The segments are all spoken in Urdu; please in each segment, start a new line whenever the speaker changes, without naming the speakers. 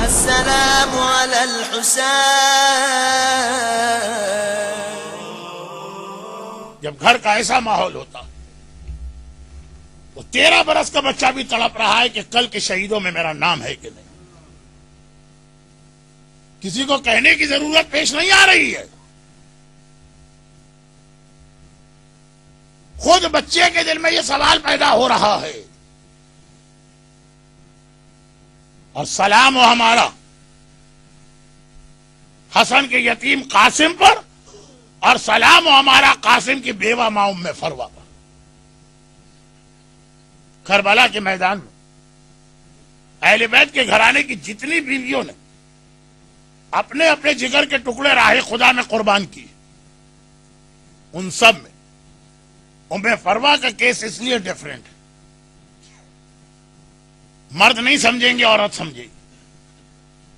السلام على الحسين.
جب گھر کا ایسا ماحول ہوتا تو 13 برس کا بچہ بھی تڑپ رہا ہے کہ کل کے شہیدوں میں میرا نام ہے کہ نہیں. کسی کو کہنے کی ضرورت پیش نہیں آ رہی ہے. خود بچے کے دل میں یہ سوال پیدا ہو رہا ہے. اور سلام ہو ہمارا حسن کے یتیم قاسم پر، اور سلام ہو ہمارا قاسم کی بیوہ ماں ام فروا پر. کربلا کے میدان میں اہل بیت کے گھرانے کی جتنی بیویوں نے اپنے اپنے جگر کے ٹکڑے راہ خدا میں قربان کی، ان سب میں ام فروا کا کیس اس لیے ڈیفرنٹ ہے. مرد نہیں سمجھیں گے، عورت سمجھے گی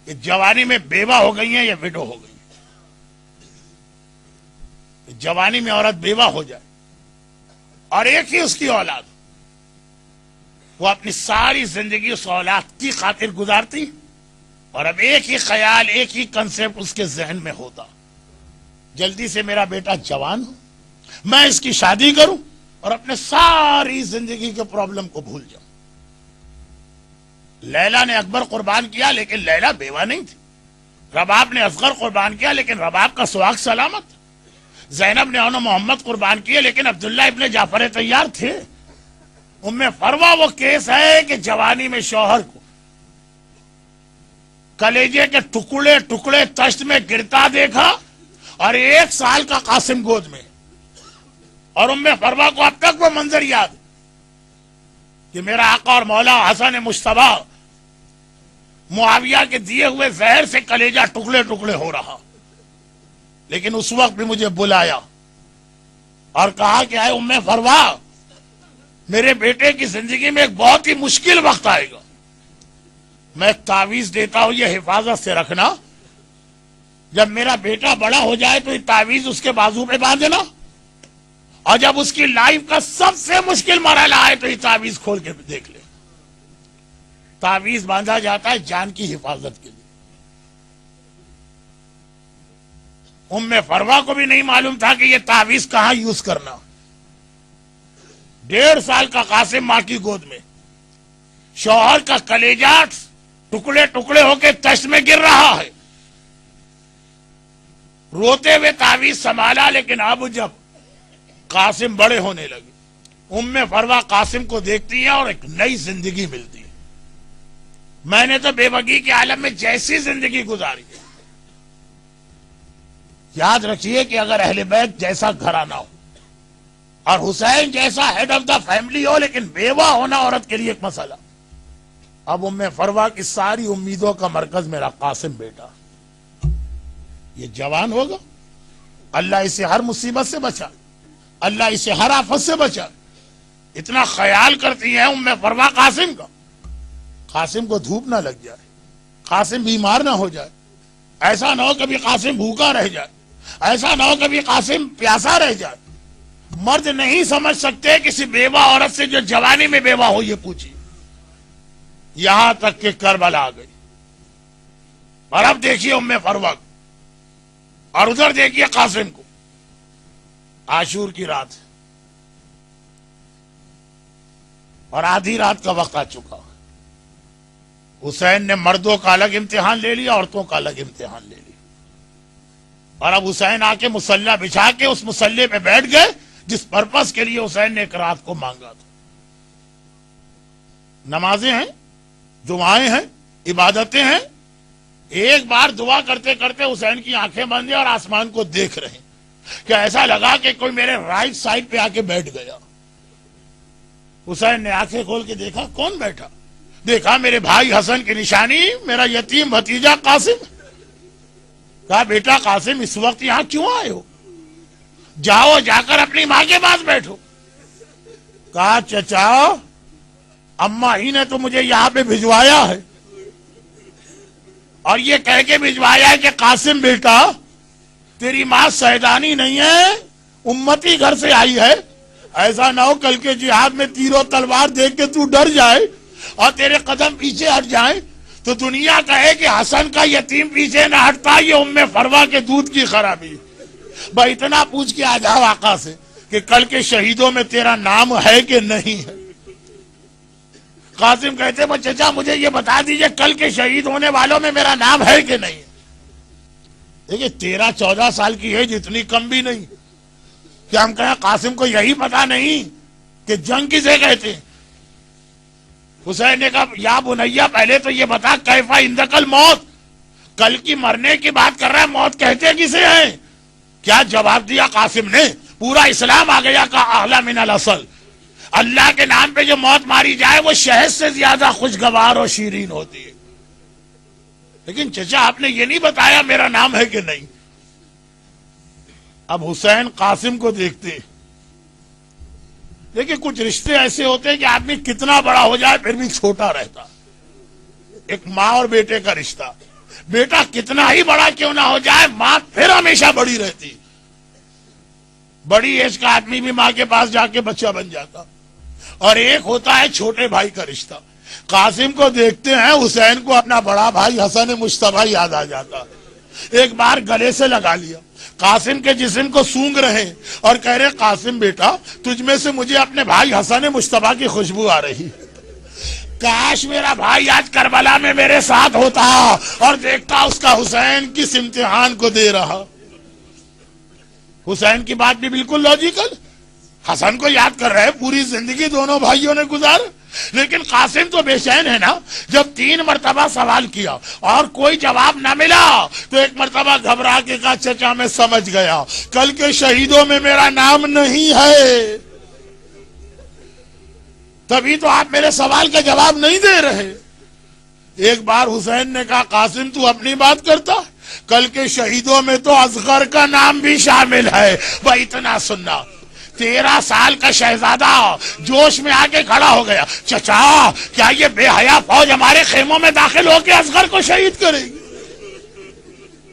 کہ جوانی میں بیوہ ہو گئی ہیں یا وڈو ہو گئی ہیں. جوانی میں عورت بیوہ ہو جائے اور ایک ہی اس کی اولاد، وہ اپنی ساری زندگی اس اولاد کی خاطر گزارتی، اور اب ایک ہی خیال، ایک ہی کنسپٹ اس کے ذہن میں ہوتا، جلدی سے میرا بیٹا جوان ہو، میں اس کی شادی کروں اور اپنے ساری زندگی کے پرابلم کو بھول جاؤں. لیلا نے اکبر قربان کیا لیکن لیلا بیوہ نہیں تھی. رباب نے اصغر قربان کیا لیکن رباب کا سواگ سلامت. زینب نے اون محمد قربان کیے لیکن عبداللہ ابن جعفر طیار تھے. ام فروا وہ کیس ہے کہ جوانی میں شوہر کو کلیجے کے ٹکڑے ٹکڑے تشت میں گرتا دیکھا، اور 1 سال کا قاسم گود میں. اور ام فروا کو اب تک وہ منظر یاد کہ میرا آقا اور مولا حسن مجتبی معاویہ کے دیے ہوئے زہر سے کلیجہ ٹکڑے ٹکڑے ہو رہا، لیکن اس وقت بھی مجھے بلایا اور کہا کہ اے ام فروا، میرے بیٹے کی زندگی میں ایک بہت ہی مشکل وقت آئے گا، میں ایک تعویذ دیتا ہوں، یہ حفاظت سے رکھنا. جب میرا بیٹا بڑا ہو جائے تو یہ تعویذ اس کے بازو پہ باندھ دینا، اور جب اس کی لائف کا سب سے مشکل مرحلہ آئے تو یہ تعویذ کھول کے دیکھ لے. تعویذ باندھا جاتا ہے جان کی حفاظت کے لیے. ام فروا کو بھی نہیں معلوم تھا کہ یہ تعویذ کہاں یوز کرنا. 1.5 سال کا قاسم ماں کی گود میں، شوہر کا کلیجہ ٹکڑے ٹکڑے ہو کے تشت میں گر رہا ہے. روتے ہوئے تعویذ سنبھالا، لیکن اب جب قاسم بڑے ہونے لگے، ام فروا قاسم کو دیکھتی ہیں اور ایک نئی زندگی ملتی ہے. میں نے تو بے بگی کے عالم میں جیسی زندگی گزاری. یاد رکھیے کہ اگر اہل بیت جیسا گھرانہ ہو اور حسین جیسا ہیڈ آف دا فیملی ہو، لیکن بیوہ ہونا عورت کے لیے ایک مسئلہ. اب ام فروا کی ساری امیدوں کا مرکز میرا قاسم بیٹا. یہ جوان ہوگا، اللہ اسے ہر مصیبت سے بچا، اللہ اسے ہر آفت سے بچا. اتنا خیال کرتی ہیں ام فروا قاسم کا. قاسم کو دھوپ نہ لگ جائے، قاسم بیمار نہ ہو جائے، ایسا نہ ہو کبھی قاسم بھوکا رہ جائے، ایسا نہ ہو کبھی قاسم پیاسا رہ جائے. مرد نہیں سمجھ سکتے کسی بیوہ عورت سے جو جوانی میں بیوہ ہو. یہ پوچھیے. یہاں تک کہ کربلا آ گئی. اور اب دیکھیے ام فروا کو، اور ادھر دیکھیے قاسم کو. عاشور کی رات ہے اور آدھی رات کا وقت آ چکا. حسین نے مردوں کا الگ امتحان لے لیا، عورتوں کا الگ امتحان لے لیا. اور اب حسین آ کے مصلی بچھا کے اس مصلی پہ بیٹھ گئے جس پرپس کے لیے حسین نے ایک رات کو مانگا تھا. نمازیں ہیں، دعائیں ہیں، عبادتیں ہیں. ایک بار دعا کرتے کرتے حسین کی آنکھیں بند ہیں اور آسمان کو دیکھ رہے ہیں کہ ایسا لگا کہ کوئی میرے رائٹ سائڈ پہ آ کے بیٹھ گیا. حسین نے آنکھیں کھول کے دیکھا کون بیٹھا. دیکھا میرے بھائی حسن کی نشانی، میرا یتیم بھتیجا قاسم. کہا بیٹا قاسم اس وقت یہاں کیوں آئے ہو؟ جاؤ جا کر اپنی ماں کے پاس بیٹھو. کہا چچا اماں ہی نے تو مجھے یہاں پہ بھجوایا ہے، اور یہ کہہ کے بھجوایا ہے کہ قاسم بیٹا تیری ماں سیدانی نہیں ہے، امتی گھر سے آئی ہے، ایسا نہ ہو کل کے جہاد میں تیر و تلوار دیکھ کے تو ڈر جائے اور تیرے قدم پیچھے ہٹ جائیں تو دنیا کہے کہ حسن کا یتیم پیچھے نہ ہٹتا، یہ ام فروا کے دودھ کی خرابی۔ بھائی اتنا پوچھ کے آ جاؤ آقا سے کہ کل کے شہیدوں میں تیرا نام ہے کہ نہیں ہے۔ قاسم کہتے وہ چچا مجھے یہ بتا دیجئے کل کے شہید ہونے والوں میں میرا نام ہے کہ نہیں ہے۔ دیکھیں 13-14 سال کی ایج اتنی کم بھی نہیں کہ ہم کہیں قاسم کو یہی پتا نہیں کہ جنگ کسے کہتے ہیں۔ حسین نے کہا یا بنیا پہلے تو یہ بتا کیفا اندکل موت، کل کی مرنے کی بات کر رہا ہے، موت کہتے کسے ہیں؟ کیا جواب دیا قاسم نے؟ پورا اسلام آ گیا کہ اعلی من الاصل، اللہ کے نام پہ جو موت ماری جائے وہ شہد سے زیادہ خوشگوار اور شیرین ہوتی ہے۔ لیکن چچا آپ نے یہ نہیں بتایا میرا نام ہے کہ نہیں۔ اب حسین قاسم کو دیکھتے، دیکھیں کچھ رشتے ایسے ہوتے ہیں کہ آدمی کتنا بڑا ہو جائے پھر بھی چھوٹا رہتا۔ ایک ماں اور بیٹے کا رشتہ، بیٹا کتنا ہی بڑا کیوں نہ ہو جائے ماں پھر ہمیشہ بڑی رہتی۔ بڑی ایج کا آدمی بھی ماں کے پاس جا کے بچہ بن جاتا۔ اور ایک ہوتا ہے چھوٹے بھائی کا رشتہ۔ قاسم کو دیکھتے ہیں حسین کو اپنا بڑا بھائی حسن مجتبی یاد آ جاتا، ایک بار گلے سے لگا لیا، قاسم کے جسم کو سونگ رہے اور کہہ رہے قاسم بیٹا تجھ میں سے مجھے اپنے بھائی حسن مجتبی کی خوشبو آ رہی، کاش میرا بھائی آج کربلا میں میرے ساتھ ہوتا اور دیکھتا اس کا حسین کس امتحان کو دے رہا۔ حسین کی بات بھی بالکل لاجیکل، حسن کو یاد کر رہے، پوری زندگی دونوں بھائیوں نے گزار، لیکن قاسم تو بے چین ہے نا۔ جب 3 مرتبہ سوال کیا اور کوئی جواب نہ ملا تو ایک مرتبہ گھبرا کے کہا چچا میں سمجھ گیا کل کے شہیدوں میں میرا نام نہیں ہے، تبھی تو آپ میرے سوال کا جواب نہیں دے رہے۔ ایک بار حسین نے کہا قاسم تو اپنی بات کرتا، کل کے شہیدوں میں تو اصغر کا نام بھی شامل ہے۔ بھائی اتنا سننا، 13 سال کا شہزادہ جوش میں آ کے کھڑا ہو گیا، چچا کیا یہ بے حیا فوج ہمارے خیموں میں داخل ہو کے اصغر کو شہید کرے گی؟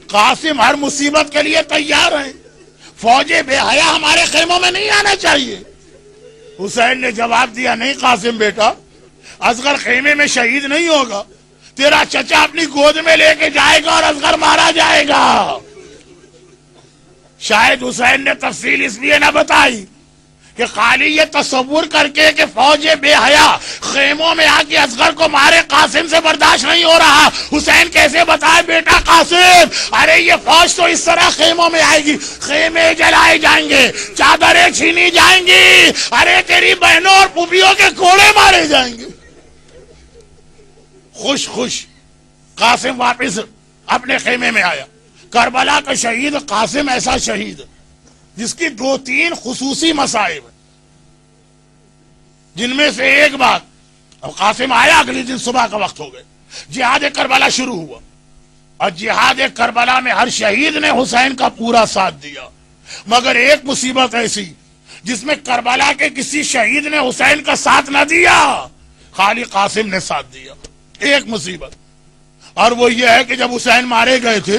قاسم ہر مصیبت کے لیے تیار ہیں، فوج بے حیا ہمارے خیموں میں نہیں آنا چاہیے۔ حسین نے جواب دیا نہیں قاسم بیٹا، اصغر خیمے میں شہید نہیں ہوگا، تیرا چچا اپنی گود میں لے کے جائے گا اور اصغر مارا جائے گا۔ شاید حسین نے تفصیل اس لیے نہ بتائی کہ خالی یہ تصور کر کے کہ فوج بے حیا خیموں میں آ کے اصغر کو مارے قاسم سے برداشت نہیں ہو رہا۔ حسین کیسے بتائے بیٹا قاسم ارے یہ فوج تو اس طرح خیموں میں آئے گی، خیمے جلائے جائیں گے، چادریں چھینی جائیں گی، ارے تیری بہنوں اور پھوپھیوں کے کوڑے مارے جائیں گے۔ خوش خوش قاسم واپس اپنے خیمے میں آیا۔ کربلا کا شہید قاسم ایسا شہید جس کی 2-3 خصوصی مصائب، جن میں سے ایک بات، اب قاسم آیا اگلی دن صبح کا وقت ہو گئے، جہاد کربلا شروع ہوا، اور جہاد کربلا میں ہر شہید نے حسین کا پورا ساتھ دیا، مگر ایک مصیبت ایسی جس میں کربلا کے کسی شہید نے حسین کا ساتھ نہ دیا، خالی قاسم نے ساتھ دیا۔ ایک مصیبت، اور وہ یہ ہے کہ جب حسین مارے گئے تھے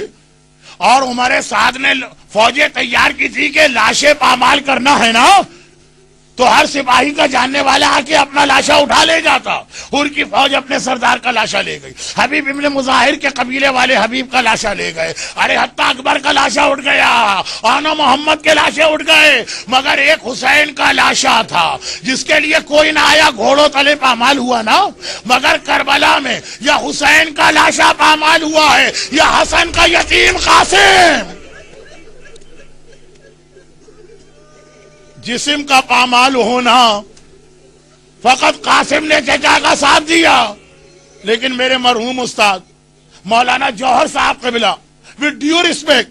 اور عمر سعد نے فوجیں تیار کی تھی کہ لاشیں پامال کرنا ہے نا، تو ہر سپاہی کا جاننے والا آ کے اپنا لاشا اٹھا لے جاتا، ان کی فوج اپنے سردار کا لاشا لے گئی، حبیب ابن مظاہر کے قبیلے والے حبیب کا لاشا لے گئے، ارے حتیٰ اکبر کا لاشا اٹھ گیا، آنا محمد کے لاشے اٹھ گئے، مگر ایک حسین کا لاشا تھا جس کے لیے کوئی نہ آیا، گھوڑوں تلے پامال ہوا نا، مگر کربلا میں یا حسین کا لاشا پامال ہوا ہے یا حسن کا یتیم قاسم۔ جسم کا پامال ہونا، فقط قاسم نے چچا کا ساتھ دیا، لیکن میرے مرحوم استاد مولانا جوہر صاحب قبلہ with due respect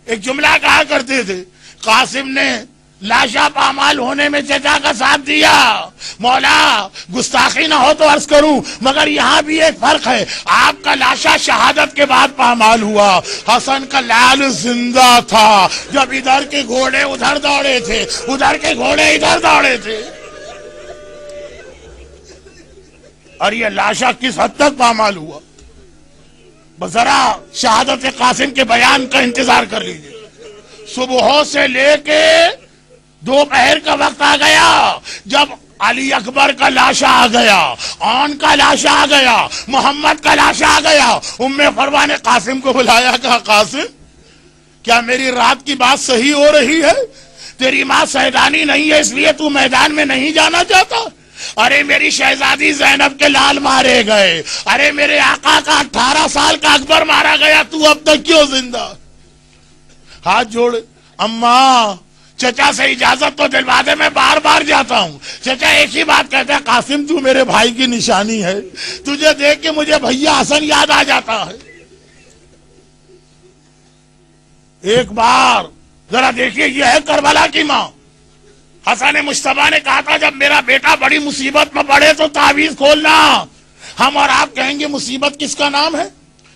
ایک جملہ کہا کرتے تھے، قاسم نے لاشا پامال ہونے میں چچا کا ساتھ دیا۔ مولا گستاخی نہ ہو تو عرض کروں، مگر یہاں بھی ایک فرق ہے، آپ کا لاشا شہادت کے بعد پامال ہوا، حسن کا لال زندہ تھا جب ادھر کے گھوڑے ادھر دوڑے تھے، ادھر کے گھوڑے ادھر دوڑے تھے، اور یہ لاشا کس حد تک پامال ہوا ذرا شہادت قاسم کے بیان کا انتظار کر لیجئے۔ صبحوں سے لے کے دوپہر کا وقت آ گیا جب علی اکبر کا لاشا آ گیا، آن کا لاشا آ گیا، محمد کا لاشا آ گیا، ام فروا نے قاسم کو بلایا، کہا قاسم کیا میری رات کی بات صحیح ہو رہی ہے؟ تیری ماں سیدانی نہیں ہے اس لیے تو میدان میں نہیں جانا چاہتا؟ ارے میری شہزادی زینب کے لال مارے گئے، ارے میرے آقا کا 18 سال کا اکبر مارا گیا، تو اب تک کیوں زندہ؟ ہاتھ جوڑ، اماں چچا سے اجازت تو دلوا دے، میں بار بار جاتا ہوں۔ چچا ایک ہی بات کہتا ہے، قاسم تو میرے بھائی کی نشانی ہے، تجھے دیکھ کے مجھے بھیا حسن یاد آ جاتا ہے۔ ایک بار ذرا دیکھیے، یہ ہے کربلا کی ماں۔ حسن مجتبیٰ نے کہا تھا جب میرا بیٹا بڑی مصیبت میں پڑے تو تعویذ کھولنا۔ ہم اور آپ کہیں گے مصیبت کس کا نام ہے؟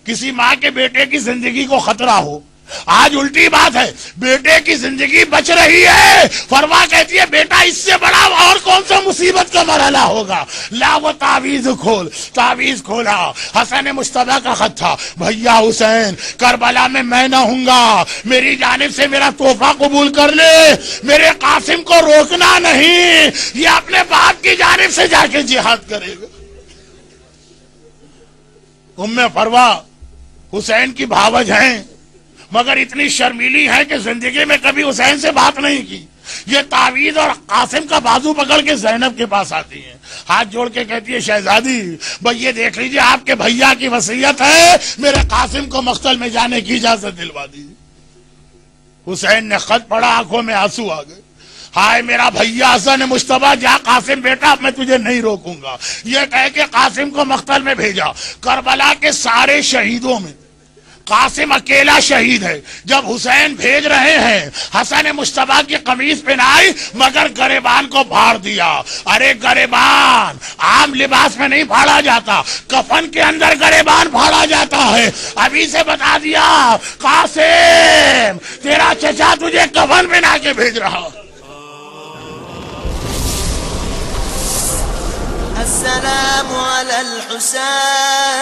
کسی ماں کے بیٹے کی زندگی کو خطرہ ہو۔ آج الٹی بات ہے، بیٹے کی زندگی بچ رہی ہے، فروا کہتی ہے بیٹا اس سے بڑا اور کون سا مصیبت کا مرحلہ ہوگا، لا وہ تعویذ کھول۔ تعویذ کھولا، حسن مجتبیٰ کا خط تھا، بھیا حسین کربلا میں نہ ہوں گا، میری جانب سے میرا تحفہ قبول کر لے، میرے قاسم کو روکنا نہیں، یہ اپنے باپ کی جانب سے جا کے جہاد کرے گا۔ ام فروا حسین کی بھاوج ہیں مگر اتنی شرمیلی ہے کہ زندگی میں کبھی حسین سے بات نہیں کی۔ یہ تعویذ اور قاسم کا بازو پکڑ کے زینب کے پاس آتی ہیں، ہاتھ جوڑ کے کہتی ہے شہزادی بھئی یہ دیکھ لیجئے آپ کے بھیا کی وصیت ہے، میرے قاسم کو مقتل میں جانے کی اجازت دلوا دیجیے۔ حسین نے خط پڑھا، آنکھوں میں آنسو آ گئے، ہائے میرا بھیا حسن مجتبیٰ، جا قاسم بیٹا اب میں تجھے نہیں روکوں گا۔ یہ کہہ کے قاسم کو مقتل میں بھیجا۔ کربلا کے سارے شہیدوں میں قاسم اکیلا شہید ہے۔ جب حسین بھیج رہے ہیں حسن مجتبیٰ کی قمیص پہنائی مگر گریبان کو پھاڑ دیا۔ ارے گریبان عام لباس میں نہیں پھاڑا جاتا، کفن کے اندر گریبان پھاڑا جاتا ہے۔ ابھی سے بتا دیا قاسم تیرا چچا تجھے کفن پہنا کے بھیج رہا۔
السلام على الحسين